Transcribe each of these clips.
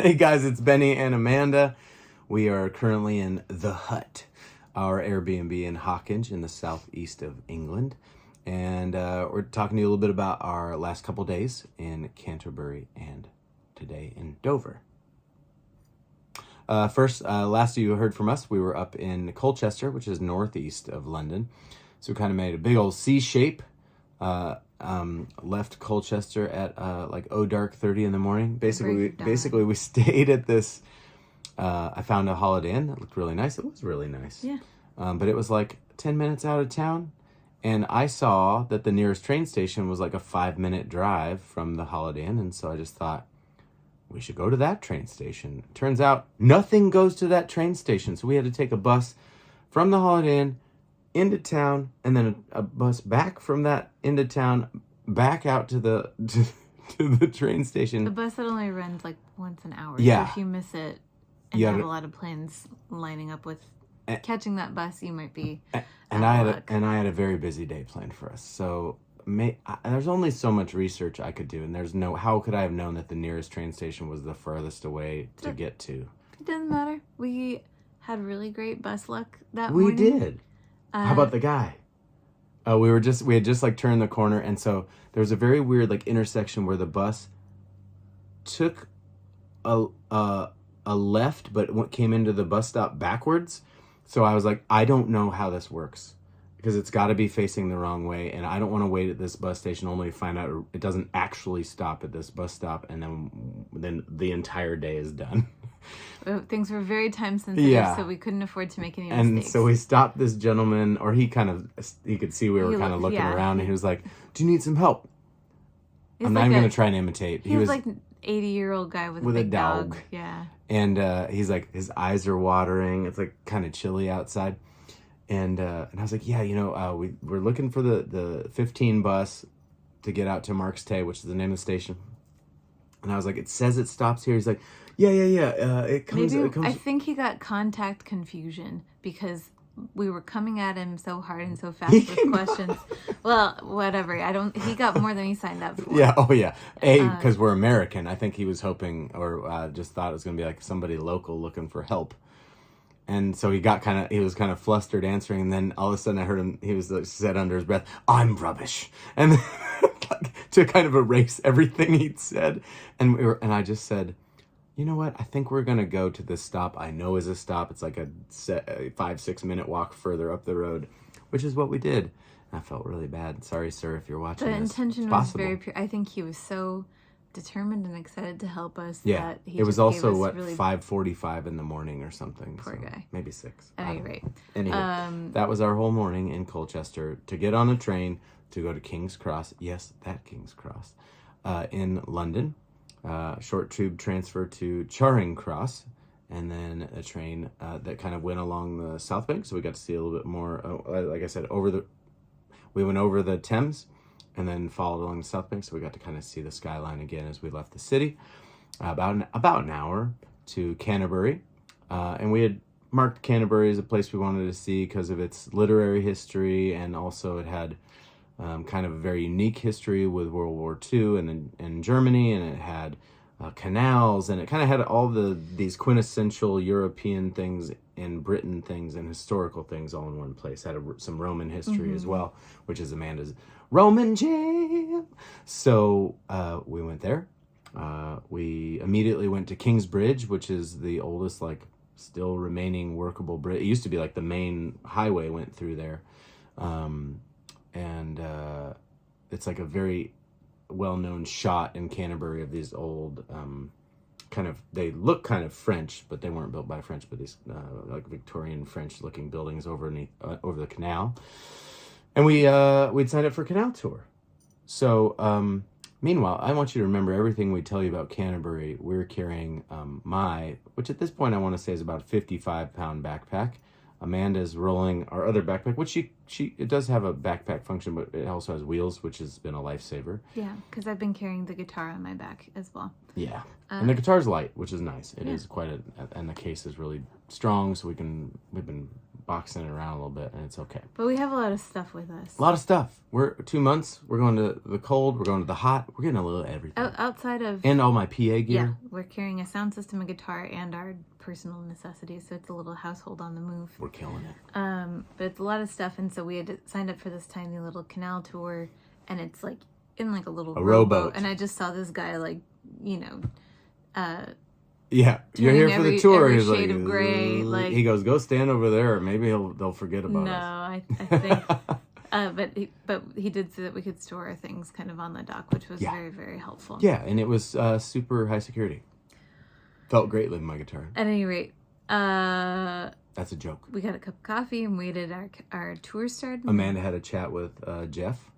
Hey guys, it's Benny and Amanda. We are currently in The Hut, our Airbnb in Hawkinge in the southeast of England. And we're talking to you a little bit about our last couple days in Canterbury and today in Dover. Last you heard from us, we were up in Colchester, which is northeast of London. So we kind of made a big old C shape. Left Colchester at like dark 30 in the morning. Basically we stayed at this. I found a Holiday Inn that looked really nice. It was really nice. Yeah. But it was like 10 minutes out of town, and I saw that the nearest train station was like a 5-minute drive from the Holiday Inn, and so I just thought we should go to that train station. Turns out nothing goes to that train station, so we had to take a bus from the Holiday Inn into town, and then a bus back from that into town, back out to the to the train station. The bus that only runs like once an hour. Yeah. So if you miss it and you have a lot of planes lining up with catching that bus, you might be. And I had a very busy day planned for us. So there's only so much research I could do, and how could I have known that the nearest train station was the furthest away to get to? It doesn't matter. We had really great bus luck that morning. We did. How about the guy? We had just like turned the corner, and so there was a very weird like intersection where the bus took a left, but came into the bus stop backwards. So I was like, I don't know how this works, because it's got to be facing the wrong way, and I don't want to wait at this bus station only to find out it doesn't actually stop at this bus stop, and then the entire day is done. Things were very time sensitive, so we couldn't afford to make any mistakes. And so we stopped this gentleman, or he could see we were kind of looking around, and he was like, "Do you need some help?" I'm not even going to try and imitate. He was like an 80-year-old guy with a big dog. Yeah. And he's like, his eyes are watering. It's like kind of chilly outside. And I was like, yeah, we're looking for the 15 bus to get out to Marks Tay, which is the name of the station. And I was like, it says it stops here. He's like, yeah. It comes. I think he got contact confusion because we were coming at him so hard and so fast with questions. Well, whatever. He got more than he signed up for. Yeah. Oh, yeah. Because we're American. I think he was hoping, or just thought it was going to be like somebody local looking for help. And so he was kind of flustered answering, and then all of a sudden I heard him, he was said under his breath, "I'm rubbish." And then, to kind of erase everything he'd said. And I just said, you know what? I think we're going to go to this stop I know is a stop. It's like a 5-6 minute walk further up the road, which is what we did. And I felt really bad. Sorry, sir, if you're watching this. The intention was very pure. I think he was so determined and excited to help us. Yeah, that he it was also really 5:45 in the morning or something. Poor guy. Maybe 6. At any rate. Anyway, that was our whole morning in Colchester to get on a train to go to King's Cross. Yes, that King's Cross in London. Short tube transfer to Charing Cross, and then a train that kind of went along the South Bank, so we got to see a little bit more. Like I said, we went over the Thames, and then followed along the South Bank, so we got to kind of see the skyline again as we left the city. About an hour to Canterbury, and we had marked Canterbury as a place we wanted to see because of its literary history, and also it had kind of a very unique history with World War II and in Germany, and it had canals, and it kind of had all these quintessential European things and Britain things and historical things all in one place. Had some Roman history as well, which is Amanda's Roman jam. So we went there. We immediately went to King's Bridge, which is the oldest, like, still remaining workable bridge. It used to be like the main highway went through there. And it's like a very well-known shot in Canterbury of these old they look kind of French, but they weren't built by French, but these like Victorian French-looking buildings over the canal. And we'd signed up for a canal tour. So meanwhile, I want you to remember everything we tell you about Canterbury. We're carrying which at this point I want to say is about a 55-pound backpack. Amanda's rolling our other backpack, which it does have a backpack function, but it also has wheels, which has been a lifesaver. Yeah, because I've been carrying the guitar on my back as well. Yeah, and the guitar's light, which is nice. It is quite and the case is really strong, so we've been boxing it around a little bit, and it's okay. But we have a lot of stuff with us. A lot of stuff. We're 2 months. We're going to the cold. We're going to the hot. We're getting a little everything. Outside of... And all my PA gear. Yeah, we're carrying a sound system, a guitar, and our personal necessities, so it's a little household on the move. We're killing it. But it's a lot of stuff, and so we had signed up for this tiny little canal tour, and it's like in like a little rowboat. And I just saw this guy like, yeah, you're here for the tour. Every He's shade like, of gray. Like, he goes, go stand over there. Maybe they'll forget about us. No, I think, but he did say that we could store our things kind of on the dock, which was very, very helpful. Yeah, and it was super high security. Felt great leaving my guitar. At any rate, that's a joke. We got a cup of coffee and waited. Our tour started. Amanda had a chat with Jeff.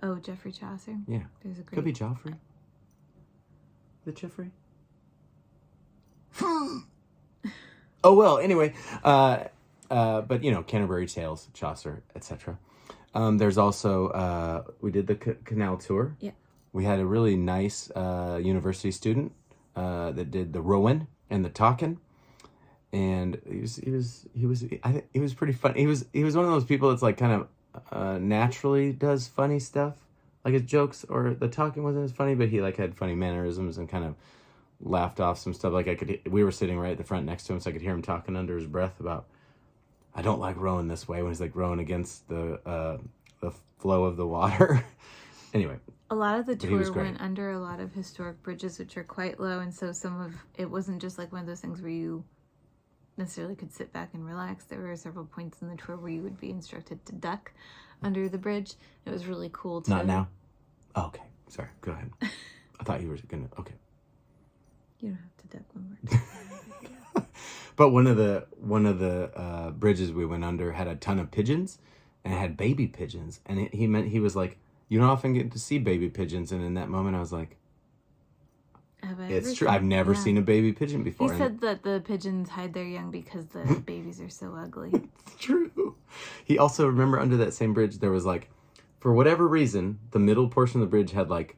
Oh, Jeffrey Chaucer. Yeah, there's a great. Could be Joffrey. Is it Jeffrey? Oh well. Anyway, but Canterbury Tales, Chaucer, etc. There's also we did the canal tour. Yeah. We had a really nice university student that did the rowing and the talking, and he was pretty funny. He was one of those people that's like kind of naturally does funny stuff, like his jokes or the talking wasn't as funny, but he like had funny mannerisms and kind of laughed off some stuff. Like we were sitting right at the front next to him, so I could hear him talking under his breath about, I don't like rowing this way, when he's like rowing against the flow of the water. Anyway, a lot of the tour went under a lot of historic bridges, which are quite low, and so some of it wasn't just like one of those things where you necessarily could sit back and relax. There were several points in the tour where you would be instructed to duck under the bridge. It was really cool to... Not now? Oh, okay. Sorry. Go ahead. I thought you were going to... Okay. You don't have to duck when we're... But one of the bridges we went under had a ton of pigeons, and it had baby pigeons. And he was like, you don't often get to see baby pigeons. And in that moment, I was like, it's true. I've never seen a baby pigeon before. He said that the pigeons hide their young because the babies are so ugly. It's true. He also, remember, under that same bridge, there was like, for whatever reason, the middle portion of the bridge had like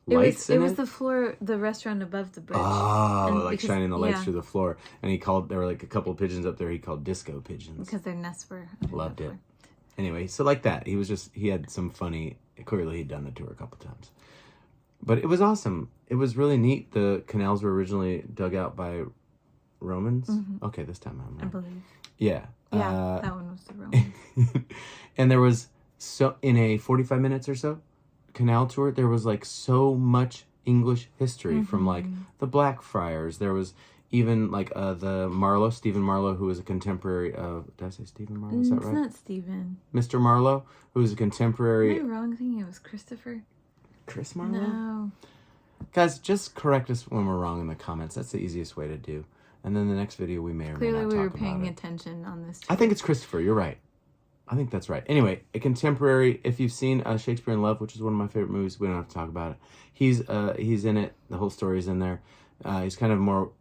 lights in it. It was the floor, the restaurant above the bridge. Oh, shining the lights through the floor. And there were like a couple of pigeons up there he called disco pigeons. Because their nests were... Loved it. Anyway, so like that. He had some funny... Clearly, he'd done the tour a couple times. But it was awesome. It was really neat. The canals were originally dug out by Romans. Mm-hmm. Okay, this time I'm right. I believe. Yeah. Yeah, that one was the Romans. And there was, in a 45 minutes or so canal tour, there was like so much English history from like the Blackfriars. There was even like Stephen Marlowe, who was a contemporary of... Did I say Stephen Marlowe? Is that right? It's not Stephen. Mr. Marlowe, who was a contemporary... Am I wrong thinking it was Christopher? Chris Marlowe? No. Guys, just correct us when we're wrong in the comments. That's the easiest way to do. And then the next video we may or may not talk about it. Clearly we were paying attention on this tour. I think it's Christopher. You're right. I think that's right. Anyway, a contemporary... If you've seen Shakespeare in Love, which is one of my favorite movies, we don't have to talk about it. He's in it. The whole story's in there. He's kind of more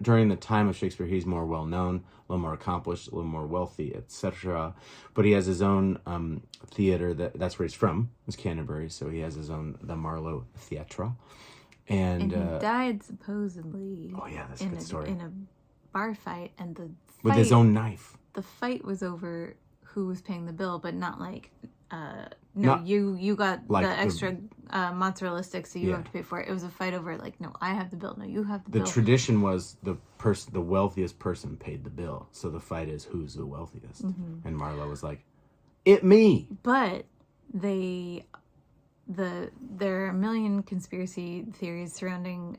during the time of Shakespeare, he's more well known, a little more accomplished, a little more wealthy, etc. But he has his own theater. That's where he's from. It's Canterbury, so he has his own the Marlowe Theatre. And he died supposedly. Oh yeah, that's a good story. In a bar fight, and with his own knife. The fight was over who was paying the bill, but not like. You got like the extra mozzarella sticks, so you have to pay for it. It was a fight over like, no, I have the bill. No, you have the bill. The tradition was the wealthiest person paid the bill. So the fight is who's the wealthiest. Mm-hmm. And Marlowe was like, it me. But there are a million conspiracy theories surrounding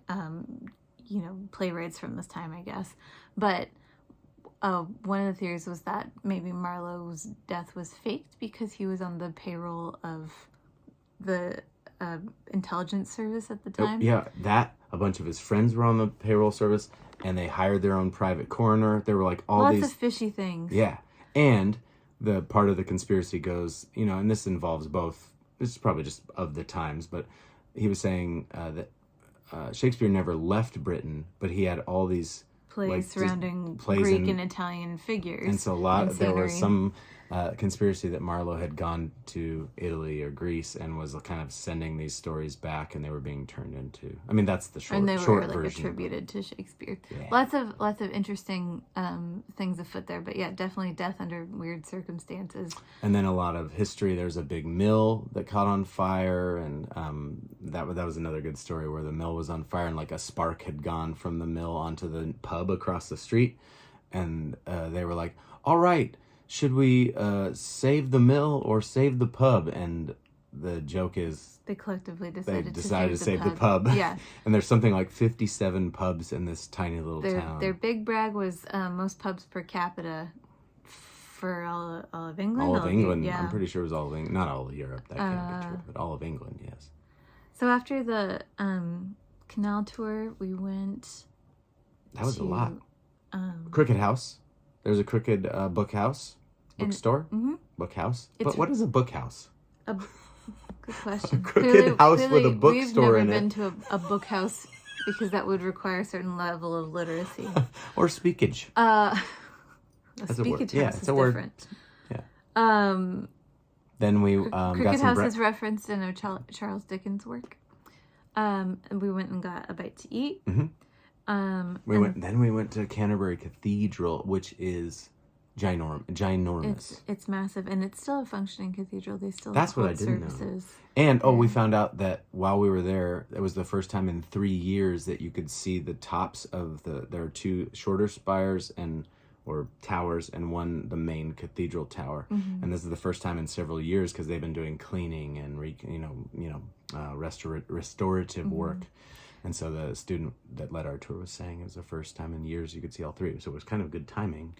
playwrights from this time, I guess. But one of the theories was that maybe Marlowe's death was faked because he was on the payroll of the intelligence service at the time. Yeah, a bunch of his friends were on the payroll service, and they hired their own private coroner. There were like lots of fishy things. Yeah, and the part of the conspiracy goes, and this involves both. This is probably just of the times, but he was saying that Shakespeare never left Britain, but he had all these plays surrounding Greek and Italian figures, and so there were some conspiracy that Marlowe had gone to Italy or Greece and was kind of sending these stories back, and they were being turned into. I mean, that's the short And they were short like version. attributed to Shakespeare. Yeah. Lots of interesting things afoot there, but yeah, definitely death under weird circumstances. And then a lot of history. There's a big mill that caught on fire, and that was another good story where the mill was on fire and like a spark had gone from the mill onto the pub across the street, and they were like, "All right, should we save the mill or save the pub?" And the joke is they collectively they decided to save the pub. Yeah. And there's something like 57 pubs in this tiny little town. Their big brag was most pubs per capita for all of England. All of England. Yeah. I'm pretty sure it was all of England. Not all of Europe. That can't be true. But all of England, yes. So after the canal tour, we went. That was a lot. Cricket House. There's a Cricket book house, bookstore, book house. But what is a book house? Good question. Cricket house with a bookstore in it. We've never been to a book house because that would require a certain level of literacy. Or speakage. A That's a word. speakage Yeah, house it's is a word. different. Yeah. Then we got Cricket some House is referenced in a Charles Dickens work. And we went and got a bite to eat. We went to Canterbury Cathedral, which is ginormous. It's massive, and it's still a functioning cathedral. They still That's what I hold didn't know. services. And we found out that while we were there, it was the first time in 3 years that you could see the tops of there are two shorter spires or towers, and one the main cathedral tower. And this is the first time in several years because they've been doing cleaning and restorative work. And so the student that led our tour was saying it was the first time in years you could see all three. So it was kind of good timing.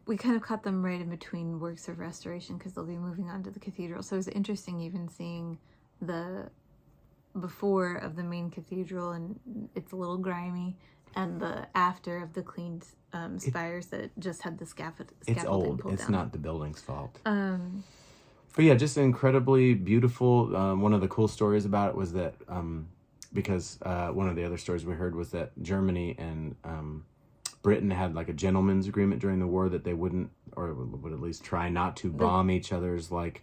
We kind of caught them right in between works of restoration because they'll be moving on to the cathedral. So it was interesting even seeing the before of the main cathedral, and it's a little grimy, and the after of the cleaned spires that just had the scaffolding It's old. pulled It's down. not the building's fault. But yeah, just incredibly beautiful. One of the cool stories about it was that because one of the other stories we heard was that Germany and Britain had like a gentleman's agreement during the war that they wouldn't, or would at least try not to bomb each other's like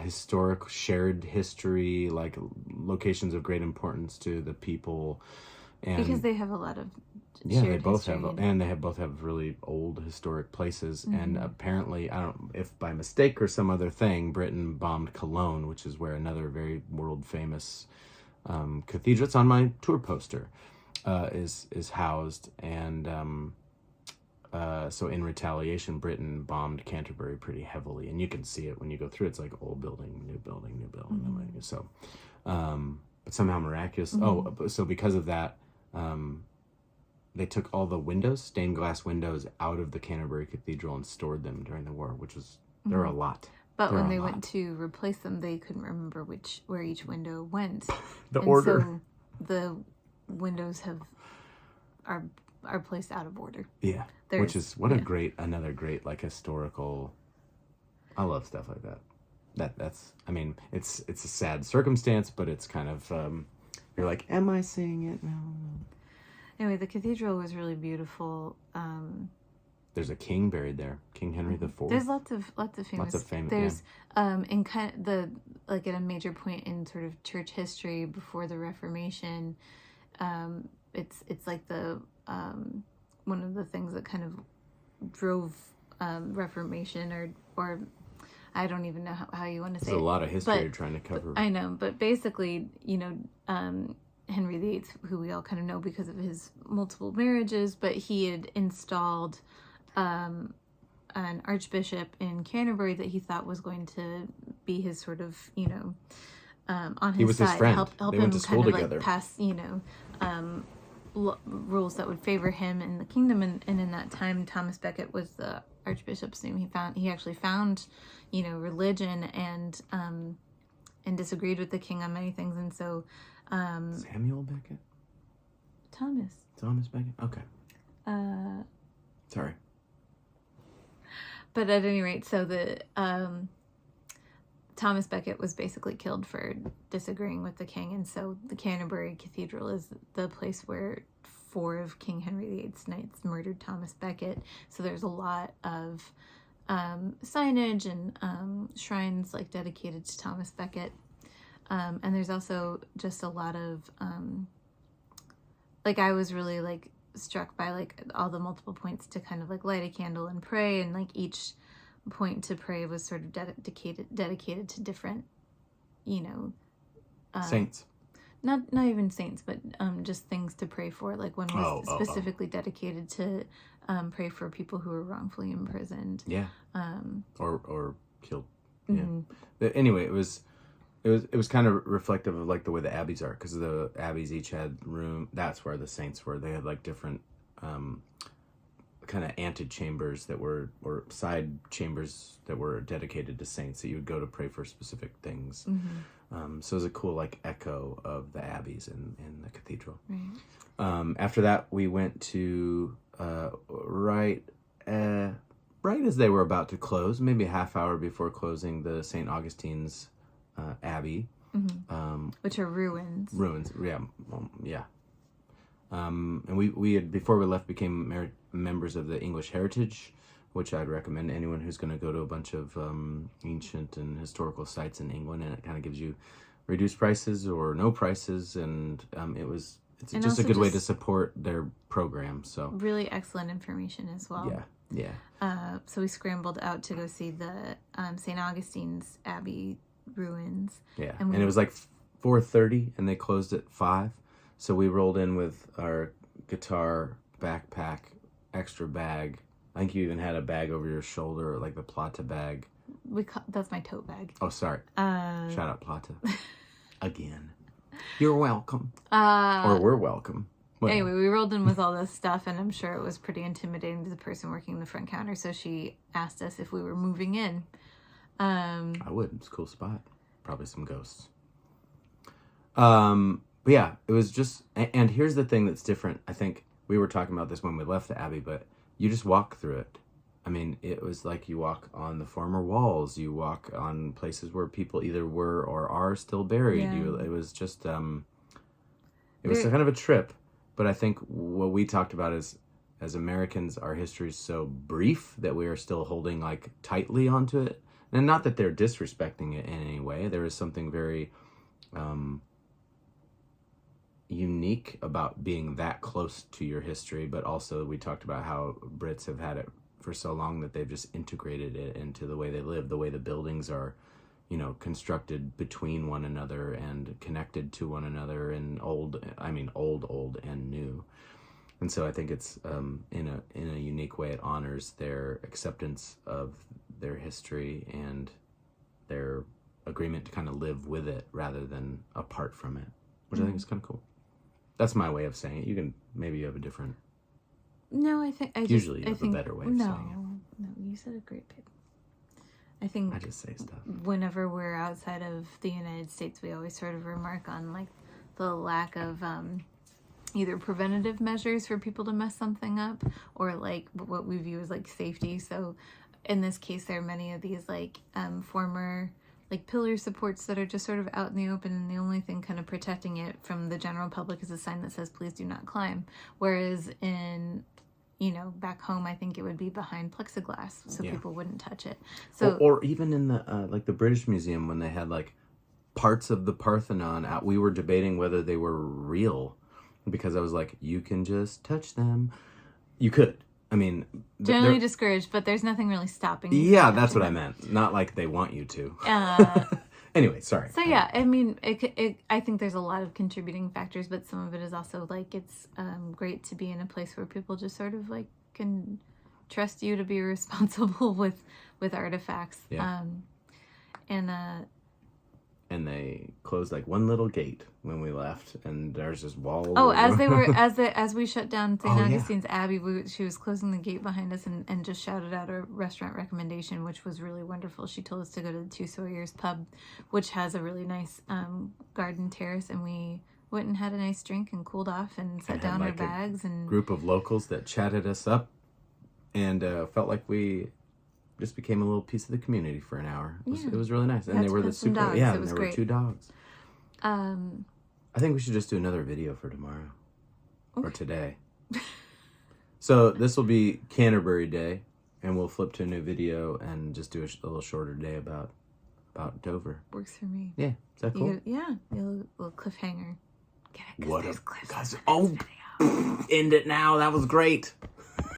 historic shared history, like locations of great importance to the people. And because they have a lot of they both history. have, and they both have really old historic places. And apparently, I don't if by mistake or some other thing, Britain bombed Cologne, which is where another very world famous cathedral. It's on my tour poster. Is housed, and so in retaliation, Britain bombed Canterbury pretty heavily, and you can see it when you go through. It's like old building, new building, new building. So, but somehow miraculous. So because of that, they took all the windows, stained glass windows, out of the Canterbury Cathedral and stored them during the war, which was there are a lot. But when they went to replace them, they couldn't remember where each window went. The order. So the windows are placed out of order. Yeah, which is another great like historical. I love stuff like that. That's I mean it's a sad circumstance, but it's kind of you're like, am I seeing it? No. Anyway, the cathedral was really beautiful. There's a king buried there, King Henry IV. There's lots of famous. There's in kind of at a major point in sort of church history before the Reformation. It's like the one of the things that kind of drove Reformation or I don't even know how you want to say it. There's a lot of history you're trying to cover. I know, but basically, Henry VIII, who we all kind of know because of his multiple marriages, but he had installed an archbishop in Canterbury that he thought was going to be his sort of, on his he was side, his friend. help They him went to school kind of together. like pass, rules that would favor him in the kingdom. And in that time, Thomas Becket was the archbishop's name. He actually found, religion and disagreed with the king on many things. And so, Samuel Becket? Thomas Becket? Okay. Sorry. But at any rate, so the Thomas Becket was basically killed for disagreeing with the king, and so the Canterbury Cathedral is the place where 4 of King Henry VIII's knights murdered Thomas Becket. So there's a lot of signage and shrines like dedicated to Thomas Becket. And there's also just a lot of like I was really like struck by like all the multiple points to kind of like light a candle and pray, and like each point to pray was sort of dedicated to different, you know, saints. Not even saints, but just things to pray for. Like one was specifically dedicated to pray for people who were wrongfully imprisoned. Yeah. Or killed. Mm-hmm. Yeah. Anyway, it was kind of reflective of like the way the abbeys are, because the abbeys each had room. That's where the saints were. They had like different kind of antechambers that were, or side chambers that were dedicated to saints that you would go to pray for specific things. Mm-hmm. So it was a cool like echo of the abbeys in the cathedral. Right. After that, we went to right as they were about to close, maybe a half hour before closing, the St. Augustine's Abbey. Mm-hmm. Which are ruins. Ruins, yeah. Yeah. And we had, before we left, became members of the English Heritage, which I'd recommend to anyone who's going to go to a bunch of ancient and historical sites in England, and it kind of gives you reduced prices or no prices, and it's just a good way to support their program. So really excellent information as well. Yeah. So we scrambled out to go see the St. Augustine's Abbey ruins. Yeah, and it was like 4:30, and they closed at 5. So we rolled in with our guitar, backpack, extra bag. I think you even had a bag over your shoulder, like the Plata bag. That's my tote bag. Oh, sorry. Shout out Plata. Again. You're welcome. Or we're welcome. Whatever. Anyway, we rolled in with all this stuff, and I'm sure it was pretty intimidating to the person working the front counter, so she asked us if we were moving in. I would. It's a cool spot. Probably some ghosts. But yeah, it was just, and here's the thing that's different. I think we were talking about this when we left the Abbey, but you just walk through it. I mean, it was like you walk on the former walls, you walk on places where people either were or are still buried. Yeah. It was just, it was kind of a trip. But I think what we talked about is, as Americans, our history is so brief that we are still holding like tightly onto it. And not that they're disrespecting it in any way. There is something very unique about being that close to your history, but also we talked about how Brits have had it for so long that they've just integrated it into the way they live, the way the buildings are, constructed between one another and connected to one another, and old and new. And so I think it's in a unique way, it honors their acceptance of their history and their agreement to kind of live with it rather than apart from it, which I think is kind of cool. That's my way of saying it. You can, maybe you have a different. No, I think usually you have a better way of saying it. No, you said a great bit. I think I just say stuff. Whenever we're outside of the United States, we always sort of remark on like the lack of either preventative measures for people to mess something up, or like what we view as like safety. So in this case, there are many of these like former like pillar supports that are just sort of out in the open, and the only thing kind of protecting it from the general public is a sign that says please do not climb. Whereas in back home, I think it would be behind plexiglass so people wouldn't touch it. So or even in the like the British Museum, when they had like parts of the Parthenon out, we were debating whether they were real, because I was like, you can just touch them. You could. I mean, generally discouraged, but there's nothing really stopping you. Yeah, that's what I meant. Not like they want you to. Anyway, sorry. So yeah, I mean, I think there's a lot of contributing factors, but some of it is also like it's great to be in a place where people just sort of like can trust you to be responsible with artifacts. Yeah. And they closed like one little gate when we left, and there's this wall. Oh, as we shut down St. Augustine's Abbey, she was closing the gate behind us and just shouted out a restaurant recommendation, which was really wonderful. She told us to go to the Two Sawyers pub, which has a really nice garden terrace, and we went and had a nice drink and cooled off and set down our bags. And group of locals that chatted us up, and felt like we just became a little piece of the community for an hour. It was really nice. And they were there were 2 dogs. I think we should just do another video for tomorrow. Okay. Or today. So this will be Canterbury Day. And we'll flip to a new video and just do a little shorter day about Dover. Works for me. Yeah, is that cool? Yeah, a little cliffhanger. Get it? 'Cause What there's a cliffs guys! in this Oh, video. end it now. That was great.